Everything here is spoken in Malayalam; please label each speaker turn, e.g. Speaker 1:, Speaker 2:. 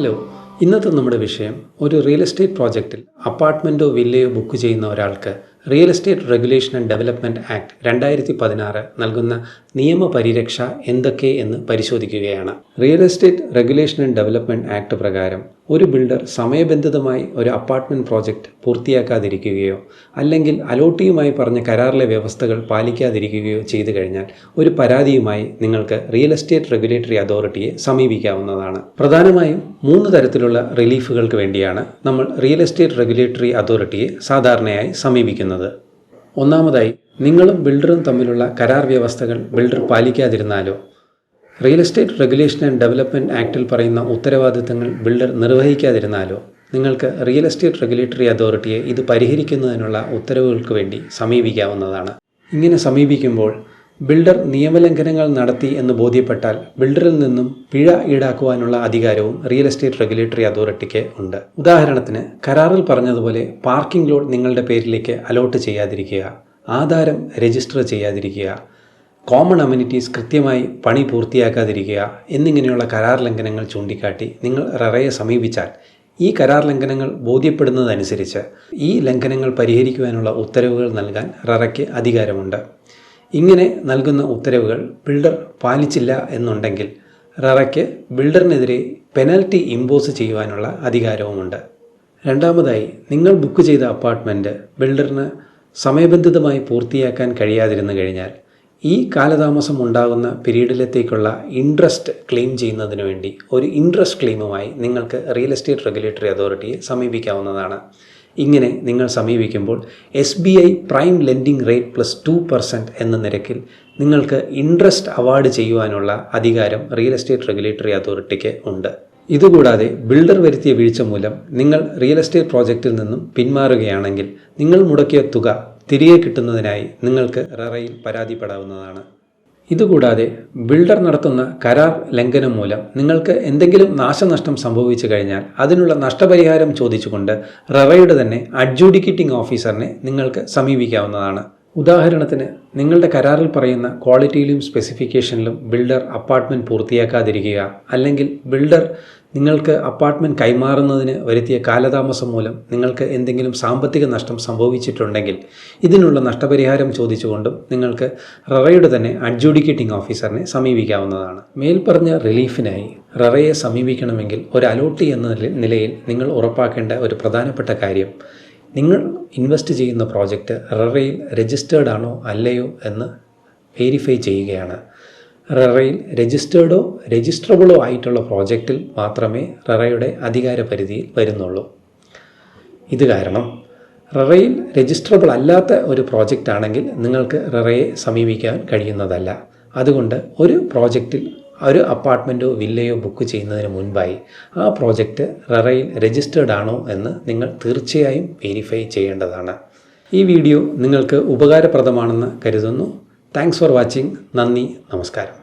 Speaker 1: ഹലോ, ഇന്നത്തെ നമ്മുടെ വിഷയം ഒരു റിയൽ എസ്റ്റേറ്റ് പ്രോജക്റ്റിൽ അപ്പാർട്ട്മെൻറ്റോ വില്ലയോ ബുക്ക് ചെയ്യുന്ന ഒരാൾക്ക് real estate regulation and development act 2016 നൽകുന്ന നിയമപരിരക്ഷ എന്തൊക്കെ എന്ന് പരിശോധിക്കുകയാണ്. Real estate regulation and development act പ്രകാരം ഒരു ബിൽഡർ സമയബന്ധിതമായി ഒരു അപ്പാർട്ട്മെൻറ്റ് പ്രോജക്റ്റ് പൂർത്തിയാക്കാതിരിക്കുകയോ അല്ലെങ്കിൽ അലോട്ടിയുമായി പറഞ്ഞ കരാറിലെ വ്യവസ്ഥകൾ പാലിക്കാതിരിക്കുകയോ ചെയ്തു കഴിഞ്ഞാൽ ഒരു പരാതിയുമായി നിങ്ങൾക്ക് റിയൽ എസ്റ്റേറ്റ് റെഗുലേറ്ററി അതോറിറ്റിയെ സമീപിക്കാവുന്നതാണ്. പ്രധാനമായും 3 തരത്തിലുള്ള റിലീഫുകൾക്ക് വേണ്ടിയാണ് നമ്മൾ റിയൽ എസ്റ്റേറ്റ് റെഗുലേറ്ററി അതോറിറ്റിയെ സാധാരണയായി സമീപിക്കുന്നത്. ഒന്നാമതായി, നിങ്ങളും ബിൽഡറും തമ്മിലുള്ള കരാർ വ്യവസ്ഥകൾ ബിൽഡർ പാലിക്കാതിരുന്നാലോ real estate regulation and development ആക്ടിൽ പറയുന്ന ഉത്തരവാദിത്തങ്ങൾ ബിൽഡർ നിർവഹിക്കാതിരുന്നാലോ നിങ്ങൾക്ക് റിയൽ എസ്റ്റേറ്റ് റെഗുലേറ്ററി അതോറിറ്റിയെ ഇത് പരിഹരിക്കുന്നതിനുള്ള ഉത്തരവുകൾക്ക് വേണ്ടി സമീപിക്കാവുന്നതാണ്. ഇങ്ങനെ സമീപിക്കുമ്പോൾ ബിൽഡർ നിയമലംഘനങ്ങൾ നടത്തി എന്ന് ബോധ്യപ്പെട്ടാൽ ബിൽഡറിൽ നിന്നും പിഴ ഈടാക്കുവാനുള്ള അധികാരവും റിയൽ എസ്റ്റേറ്റ് റെഗുലേറ്ററി അതോറിറ്റിക്ക് ഉണ്ട്. ഉദാഹരണത്തിന്, കരാറിൽ പറഞ്ഞതുപോലെ പാർക്കിംഗ് ലോട്ട് നിങ്ങളുടെ പേരിലേക്ക് അലോട്ട് ചെയ്യാതിരിക്കുക, ആധാരം രജിസ്റ്റർ ചെയ്യാതിരിക്കുക, കോമൺ അമ്യൂണിറ്റീസ് കൃത്യമായി പണി പൂർത്തിയാക്കാതിരിക്കുക എന്നിങ്ങനെയുള്ള കരാർ ലംഘനങ്ങൾ ചൂണ്ടിക്കാട്ടി നിങ്ങൾ റെറയെ സമീപിച്ചാൽ ഈ കരാർ ലംഘനങ്ങൾ ബോധ്യപ്പെടുന്നതനുസരിച്ച് ഈ ലംഘനങ്ങൾ പരിഹരിക്കുവാനുള്ള ഉത്തരവുകൾ നൽകാൻ റെറയ്ക്ക് അധികാരമുണ്ട്. ഇങ്ങനെ നൽകുന്ന ഉത്തരവുകൾ ബിൽഡർ പാലിച്ചില്ല എന്നുണ്ടെങ്കിൽ റെറയ്ക്ക് ബിൽഡറിനെതിരെ പെനൽറ്റി ഇമ്പോസ് ചെയ്യുവാനുള്ള അധികാരവുമുണ്ട്. രണ്ടാമതായി, നിങ്ങൾ ബുക്ക് ചെയ്ത അപ്പാർട്ട്മെൻറ്റ് ബിൽഡറിന് സമയബന്ധിതമായി പൂർത്തിയാക്കാൻ കഴിയാതിരുന്നു കഴിഞ്ഞാൽ ഈ കാലതാമസം ഉണ്ടാകുന്ന പീരീഡിലത്തേക്കുള്ള ഇൻട്രസ്റ്റ് ക്ലെയിം ചെയ്യുന്നതിന് വേണ്ടി ഒരു ഇൻട്രസ്റ്റ് ക്ലെയിമുമായി നിങ്ങൾക്ക് റിയൽ എസ്റ്റേറ്റ് റെഗുലേറ്ററി അതോറിറ്റിയെ സമീപിക്കാവുന്നതാണ്. ഇങ്ങനെ നിങ്ങൾ സമീപിക്കുമ്പോൾ SBI prime lending rate plus 2% എന്ന നിരക്കിൽ നിങ്ങൾക്ക് ഇൻട്രസ്റ്റ് അവാർഡ് ചെയ്യുവാനുള്ള അധികാരം റിയൽ എസ്റ്റേറ്റ് റെഗുലേറ്ററി അതോറിറ്റിക്ക് ഉണ്ട്. ഇതുകൂടാതെ ബിൽഡർ വരുത്തിയ വീഴ്ച മൂലം നിങ്ങൾ റിയൽ എസ്റ്റേറ്റ് പ്രോജക്റ്റിൽ നിന്നും പിന്മാറുകയാണെങ്കിൽ നിങ്ങൾ മുടക്കിയ തുക തിരികെ കിട്ടുന്നതിനായി നിങ്ങൾക്ക് റെറയിൽ പരാതിപ്പെടാവുന്നതാണ്. ഇതുകൂടാതെ ബിൽഡർ നടത്തുന്ന കരാർ ലംഘനം മൂലം നിങ്ങൾക്ക് എന്തെങ്കിലും നാശനഷ്ടം സംഭവിച്ചു കഴിഞ്ഞാൽ അതിനുള്ള നഷ്ടപരിഹാരം ചോദിച്ചുകൊണ്ട് റെറയുടെ തന്നെ അഡ്ജൂഡിക്കേറ്റിംഗ് ഓഫീസറിനെ നിങ്ങൾക്ക് സമീപിക്കാവുന്നതാണ്. ഉദാഹരണത്തിന്, നിങ്ങളുടെ കരാറിൽ പറയുന്ന ക്വാളിറ്റിയിലും സ്പെസിഫിക്കേഷനിലും ബിൽഡർ അപ്പാർട്ട്മെൻറ്റ് പൂർത്തിയാക്കാതിരിക്കുക, അല്ലെങ്കിൽ ബിൽഡർ നിങ്ങൾക്ക് അപ്പാർട്ട്മെൻറ്റ് കൈമാറുന്നതിന് വരുത്തിയ കാലതാമസം മൂലം നിങ്ങൾക്ക് എന്തെങ്കിലും സാമ്പത്തിക നഷ്ടം സംഭവിച്ചിട്ടുണ്ടെങ്കിൽ ഇതിനുള്ള നഷ്ടപരിഹാരം ചോദിച്ചുകൊണ്ടും നിങ്ങൾക്ക് റെറയുടെ തന്നെ അഡ്ജൂഡിക്കേറ്റിംഗ് ഓഫീസറിനെ സമീപിക്കാവുന്നതാണ്. മേൽപ്പറഞ്ഞ റിലീഫിനായി റെറയെ സമീപിക്കണമെങ്കിൽ ഒരു അലോട്ടി എന്ന നിലയിൽ നിങ്ങൾ ഉറപ്പാക്കേണ്ട ഒരു പ്രധാനപ്പെട്ട കാര്യം, നിങ്ങൾ ഇൻവെസ്റ്റ് ചെയ്യുന്ന പ്രോജക്റ്റ് റെറയിൽ രജിസ്റ്റേർഡ് ആണോ അല്ലയോ എന്ന് വെരിഫൈ ചെയ്യുകയാണ്. റെറയിൽ രജിസ്റ്റേർഡോ രജിസ്ട്രബിളോ ആയിട്ടുള്ള പ്രോജക്റ്റിൽ മാത്രമേ റെറയുടെ അധികാര പരിധിയിൽ വരുന്നുള്ളൂ. ഇത് കാരണം റെറയിൽ രജിസ്ട്രബിൾ അല്ലാത്ത ഒരു പ്രോജക്റ്റ് ആണെങ്കിൽ നിങ്ങൾക്ക് റെറയെ സമീപിക്കാൻ കഴിയുന്നതല്ല. അതുകൊണ്ട് ഒരു പ്രോജക്റ്റിൽ ഒരു അപ്പാർട്ട്മെൻറ്റോ വില്ലയോ ബുക്ക് ചെയ്യുന്നതിന് മുൻപായി ആ പ്രോജക്റ്റ് റെറയിൽ രജിസ്റ്റേർഡ് ആണോ എന്ന് നിങ്ങൾ തീർച്ചയായും വെരിഫൈ ചെയ്യേണ്ടതാണ്. ഈ വീഡിയോ നിങ്ങൾക്ക് ഉപകാരപ്രദമാണെന്ന് കരുതുന്നു. Thanks for watching. നന്ദി, നമസ്കാരം.